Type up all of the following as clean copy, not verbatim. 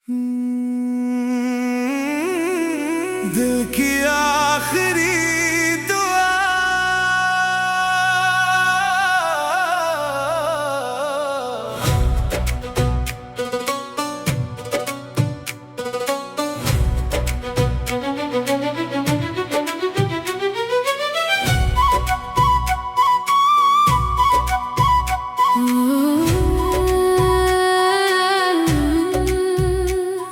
दिल की आखिरी दुआ।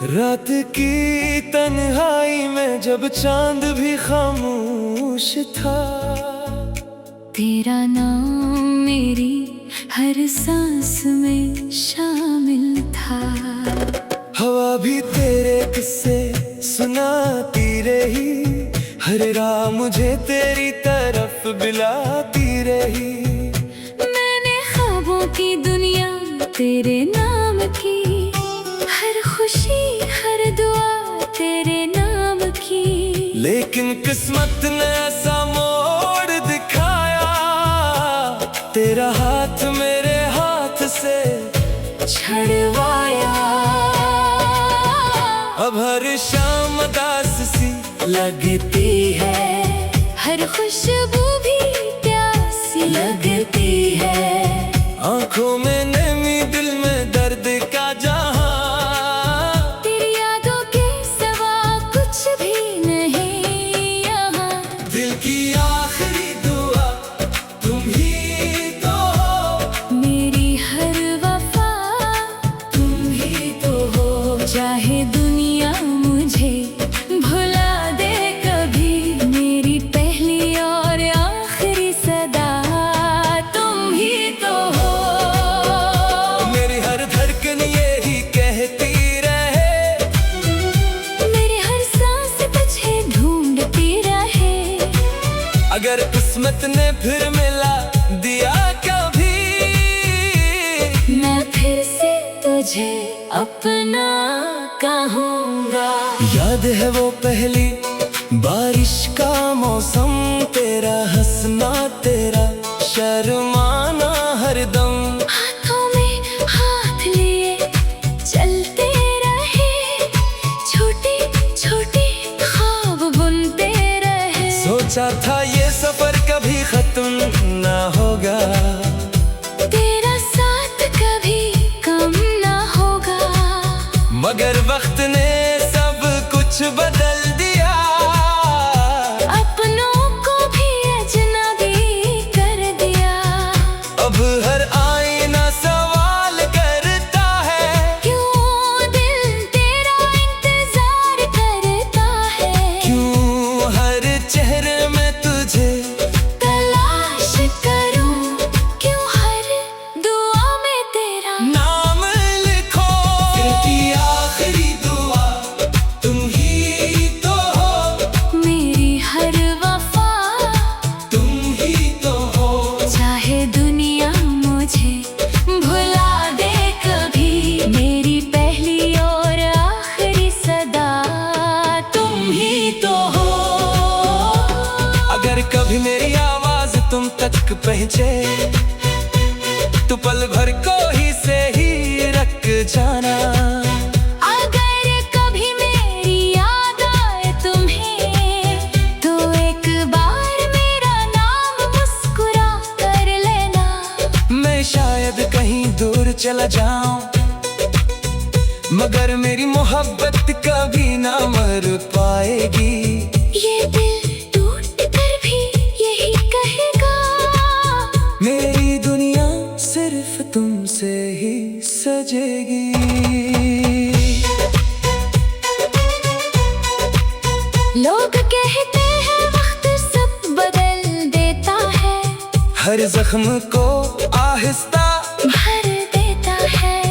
रात की तन्हाई में जब चांद भी खामोश था, तेरा नाम मेरी हर सांस में शामिल था। हवा भी तेरे किस्से सुनाती रही, हर राह मुझे तेरी तरफ बुलाती रही। मैंने ख्वाबों की दुनिया तेरे नाम की, हर खुशी हर दुआ तेरे नाम की। लेकिन किस्मत ने ऐसा मोड़ दिखाया, तेरा हाथ मेरे हाथ से छड़वाया। अब हर शाम उदास सी लगती है, हर खुशबू भी प्यासी लगती है। आंखों में नमी दिल में दर्द का जहां, तेरी यादों के सिवा कुछ भी नहीं यहाँ। दिल की आखिरी दुआ तुम ही तो हो, मेरी हर वफा तुम ही तो हो। चाहे दुनिया मुझे भुला दे कभी, मेरी पहली और आखिरी सदा तुम ही तो हो। मेरी हर धड़कन यही कहती रहे, मेरी हर सांस तुझे ढूंढती रहे। अगर किस्मत ने फिर मिला दिया कभी, मैं फिर से तुझे अपना कहूँगा। याद है वो पहली बारिश का मौसम, तेरा हंसना तेरा शर्माना हरदम। हाथों में हाथ लिए चलते रहे, छोटे छोटे ख्वाब बुनते रहे। सोचा था ये सफर कभी खत्म ना होगा, तेरा साथ कभी कम ना होगा। मगर वक्त ने सब कुछ बदल दिया। अपनों को भी अजनबी कर दिया। अब हर आईना सवाल करता है, क्यों दिल तेरा इंतजार करता है। क्यों हर चेहरे में तुझे तलाश करूं, क्यों हर दुआ में तेरा नाम लिखो। दिल की आखिरी दुआ तुम ही तो हो, मेरी हर वफा तुम ही तो हो। चाहे दुनिया मुझे भुला दे कभी, मेरी पहली और आखिरी सदा तुम ही तो हो। अगर कभी मेरी आवाज तुम तक पहुंचे, तो पल भर को ही से ही रख जाना। अगर कभी मेरी याद आए तुम्हें, तो एक बार मेरा नाम मुस्कुरा कर लेना। मैं शायद कहीं दूर चला जाऊं, मगर मेरी मोहब्बत कभी ना मर पाएगी। ये दिल टूट कर भी यही कहेगा, मेरी दुनिया सिर्फ तुमसे ही सजेगी। लोग कहते हैं वक्त सब बदल देता है, हर जख्म को आहिस्ता भर देता है।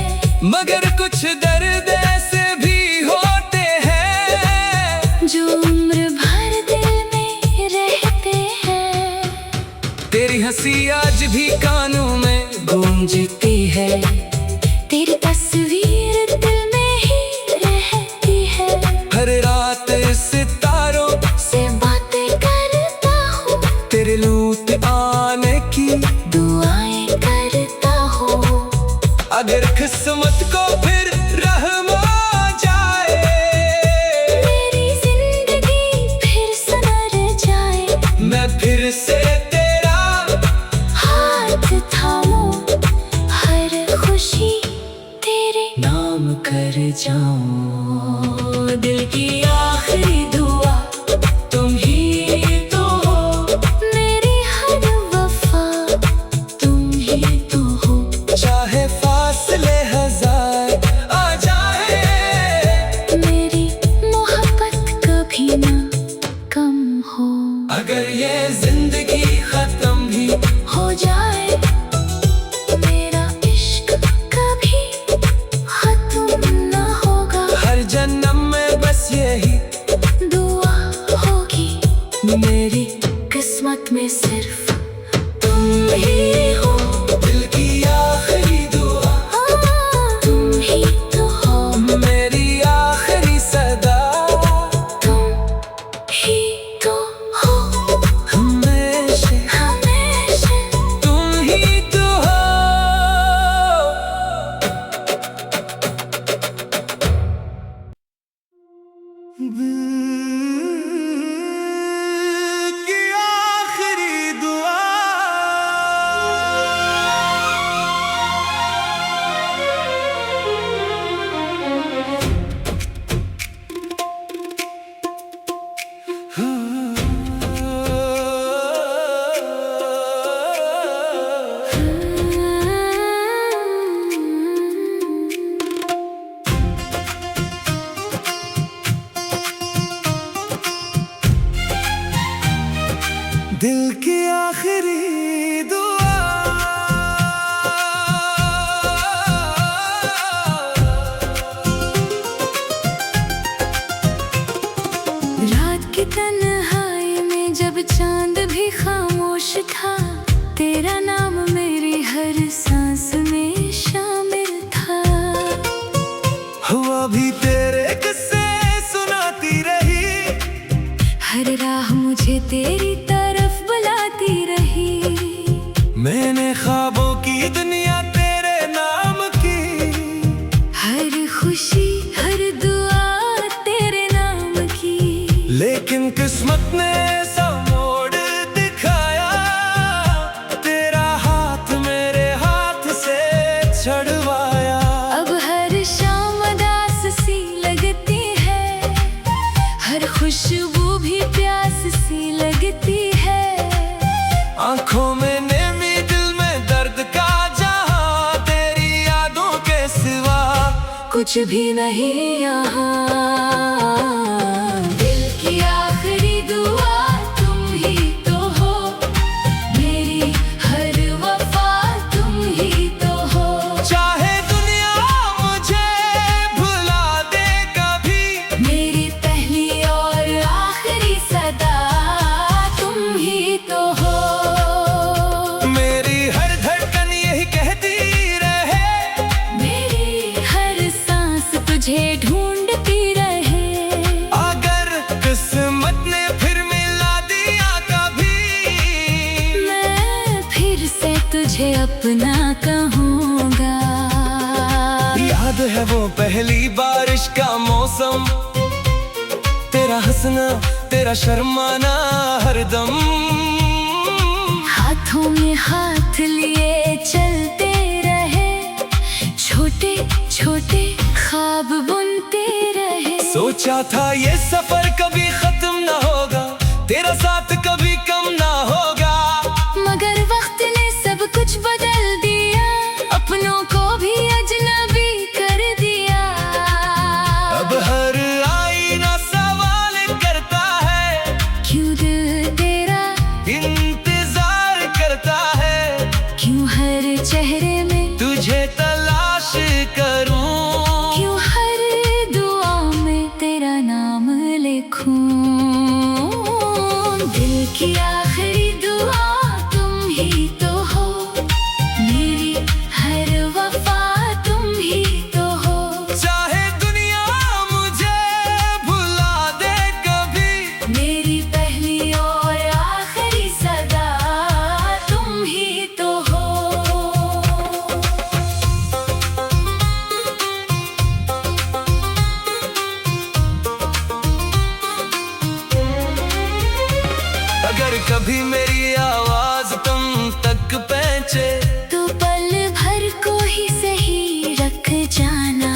मगर कुछ दर्द ऐसे भी होते हैं, जो उम्र भर दिल में रहते हैं। तेरी हंसी आज भी कानों में गूंजती है, तेरी तस्वीर दिल में ही रहती है। हर रात सितारों से बातें करता हूँ, तेरे लूट आने की दुआएं करता काम कर जाऊं। दिल की आखिरी दुआ तुम ही तो हो, मेरी हर वफा तुम ही तो हो। चाहे फासले हजार आ जाए, मेरी मोहब्बत कभी ना कम हो। अगर ये जिंदगी खत्म भी हो जाए, मेरा इश्क कभी खत्म ना होगा। हर जन्म में बस यही दुआ होगी, मेरी किस्मत में सिर्फ तुम ही हो। दिल की आखिरी दुआ तुम ही तो हो, मेरी आखिरी सदा तुम ही तो हो। हमेशा हमेशा तुम ही तो हो। की आखिरी दुआ दिल की आखिरी दुआ रात की तन्हाई में जब चांद भी खामोश था, तेरा नाम मेरी हर सांस में शामिल था। हुआ भी तेरे किस्से सुनाती रही, हर राह मुझे तेरी तरफ बुलाती रही। मैंने ख्वाबों की दुनिया तेरे नाम की, हर खुशी हर दुआ तेरे नाम की। लेकिन किस्मत ने ऐसा मोड़ दिखाया, तेरा हाथ मेरे हाथ से छड़वाया। अब हर शाम उदास सी लगती है, हर खुशबू भी प्यास सी लगती है। आंखों में नेमी दिल में दर्द का जहां, तेरी यादों के सिवा कुछ भी नहीं यहाँ। दिल की आखिरी दुआ तुम ही तो हो, मेरी हर वफा तुम ही तो हो। चाहे दुनिया मुझे भुला दे कभी, मेरी पहली और आखिरी सदा तुम ही तो हो। मेरी हर धड़कन यही कहती रहे, मेरी हर सांस तुझे ढूंढती रहे। अगर किस्मत ने फिर मिला दिया कभी, मैं फिर से तुझे अपना कहूँगा। याद है वो पहली बारिश का मौसम, तेरा हंसना तेरा शर्माना हरदम। हाथों में हाथ लिए चलते रहे, छोटे छोटे ख्वाब बुनते रहे। सोचा था ये सफर कभी खत्म ना होगा, तेरा साथ कभी कम ना होगा। मगर वक्त ने सब कुछ बदल दिया, अपनों को भी अजनबी कर दिया। अब हर आईना सवाल करता है, क्यों दिल तेरा इंतजार करता है। क्यों हर चेहरे में तुझे तलाश करूं, क्यों हर दुआ में तेरा नाम लिखूं। दिल की आखिरी दुआ तुम ही तो हो, मेरी हर वफा तुम ही तो हो। चाहे दुनिया मुझे भुला दे कभी, मेरी पहली और आखिरी सदा तुम ही तो हो। अगर कभी मेरी आवाज तुम तक पहुंचे, तो पल भर को ही सही रख जाना।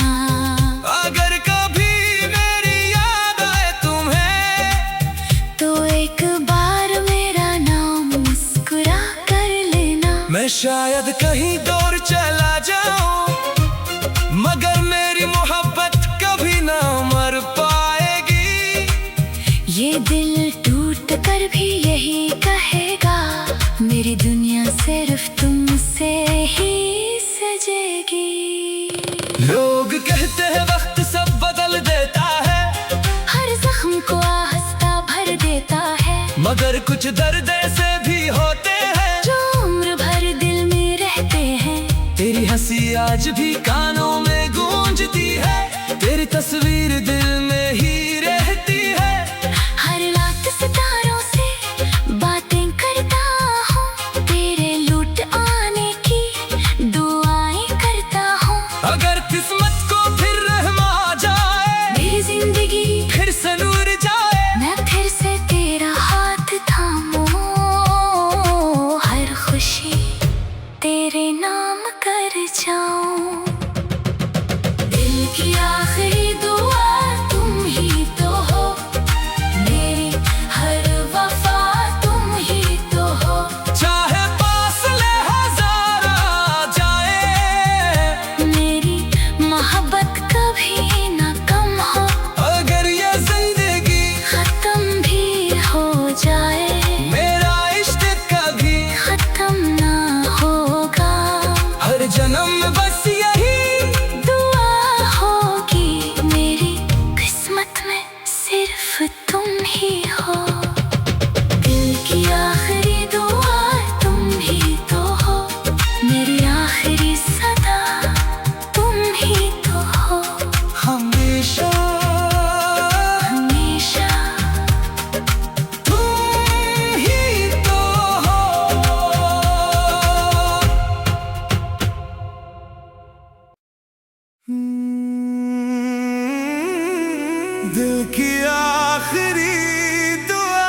शायद कहीं दूर चला जाऊं, मगर मेरी मोहब्बत कभी ना मर पाएगी। ये दिल टूट कर भी यही कहेगा, मेरी दुनिया सिर्फ तुमसे ही सजेगी। लोग कहते हैं वक्त सब बदल देता है, हर जख्म को आहिस्ता भर देता है, मगर कुछ दर्द ऐसे भी होते हैं जो उम्र भर दिल में रहते हैं। तेरी हंसी आज भी कानों में गूंजती है, तेरी तस्वीर दिल में ही रहती है। हर रात सितारों से बातें करता हूँ, तेरे लौट आने की दुआएं करता हूँ। अगर किस्मत को फिर रहमा जाए, मेरी जिंदगी फिर से नूर जाए, मैं फिर से तेरा हाथ थामूं, हर खुशी तेरे नाम कर जाऊं। दिल की आखिरी दुआ तुम ही तो हो, मेरी हर वफा तुम ही तो हो। चाहे फासले हजार आ जाए, मेरी मोहब्बत कभी ना कम हो, अगर ये जिंदगी खत्म भी हो जाए, मेरा इश्क कभी खत्म ना होगा। हर जन्म में बस यही दुआ होगी, मेरी किस्मत में सिर्फ तुम ही हो। दिल की आखिरी दुआ तुम ही तो हो, मेरी आखिरी सदा तुम ही तो हो। हमेशा हमेशा तुम ही तो हो। दिल की आखिरी दुआ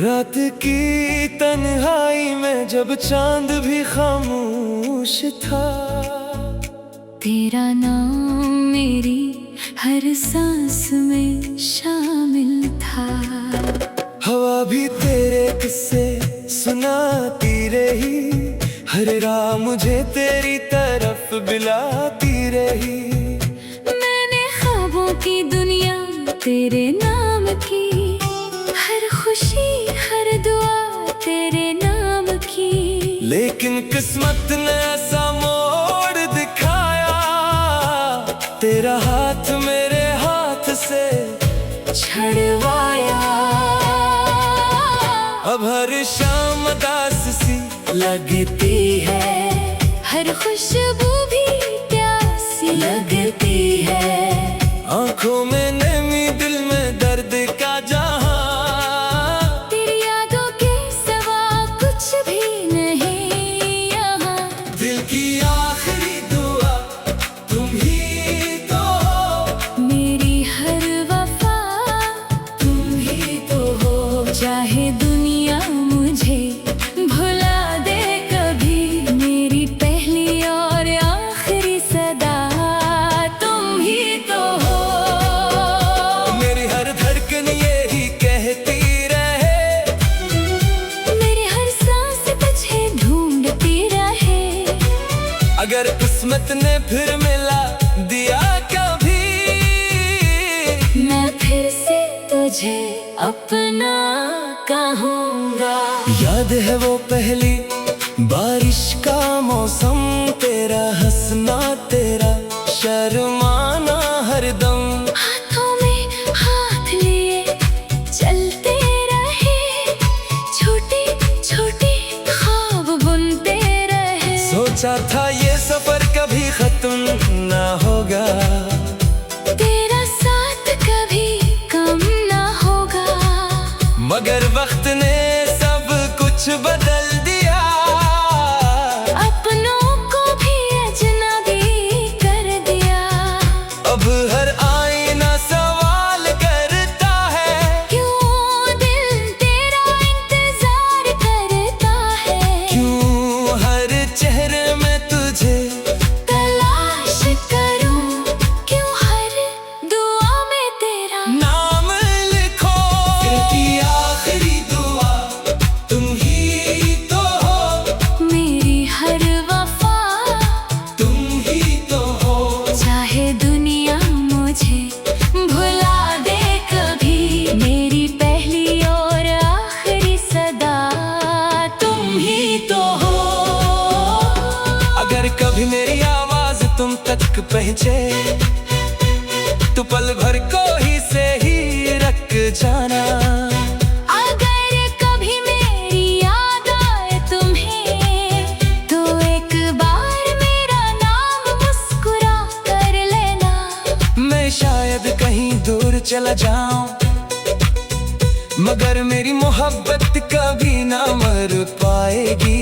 रात की तन्हाई में जब चांद भी खामोश था, तेरा नाम मेरी हर सांस में शामिल था। हवा भी तेरे किस्से सुनाती रही, हर राह मुझे तेरी तरफ बुलाती रही। मैंने ख्वाबों की दुनिया तेरे नाम की, हर खुशी हर दुआ तेरे नाम की। लेकिन किस्मत ने ऐसा मोड़ दिखाया, तेरा हाथ मेरे हाथ से छड़वाया। अब हर शाम दास सी लगती है, हर खुशबू भी प्यासी लगती है। आंखों में नमी दिल में दर्द का जहां, तेरी यादों के सिवा कुछ भी नहीं यहाँ। दिल की आखिरी दुआ तुम ही तो हो, मेरी हर वफा तुम ही तो हो। चाहे दुनिया मुझे भुला दे कभी, मेरी पहली और आखिरी सदा तुम ही तो हो। मेरी हर धड़कन यही कहती रहे, मेरी हर सांस तुझे ढूंढती रहे। अगर किस्मत ने फिर मिला दिया कभी, मैं फिर से तुझे अपना कहूँगा। याद है वो पहली बारिश का मौसम, तेरा हंसना तेरा शर्माना हरदम। हाथों में हाथ लिए चलते रहे, छोटे छोटे ख्वाब बुनते रहे। सोचा था ये सफर कभी खत्म ना होगा, तेरा साथ कभी कम ना होगा। मगर वक्त ने सब कुछ बदल दिया, अपनों को भी अजनबी कर दिया। नाजुक पहुंचे, तू पल भर को ही से ही रख जाना। अगर कभी मेरी याद आए तुम्हें, तो एक बार मेरा नाम मुस्कुरा कर लेना। मैं शायद कहीं दूर चला जाऊं, मगर मेरी मोहब्बत कभी ना मर पाएगी।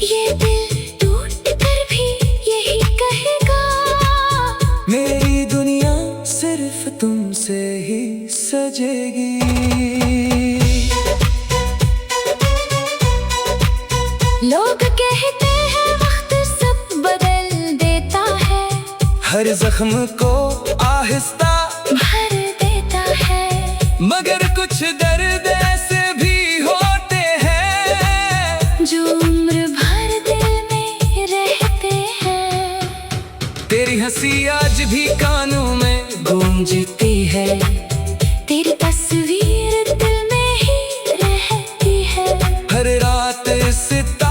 ये दिल टूट कर भी यही कहेगा, मेरी दुनिया सिर्फ तुमसे ही सजेगी। लोग कहते हैं वक्त सब बदल देता है, हर जख्म को आहिस्ता भर देता है। मगर कुछ दर्द ऐसे भी होते हैं, जो उम्र भर दिल में रहते हैं। तेरी हंसी आज भी कानों में गूंजती है, तेरी तस्वीर दिल में ही रहती है। हर रात सितारे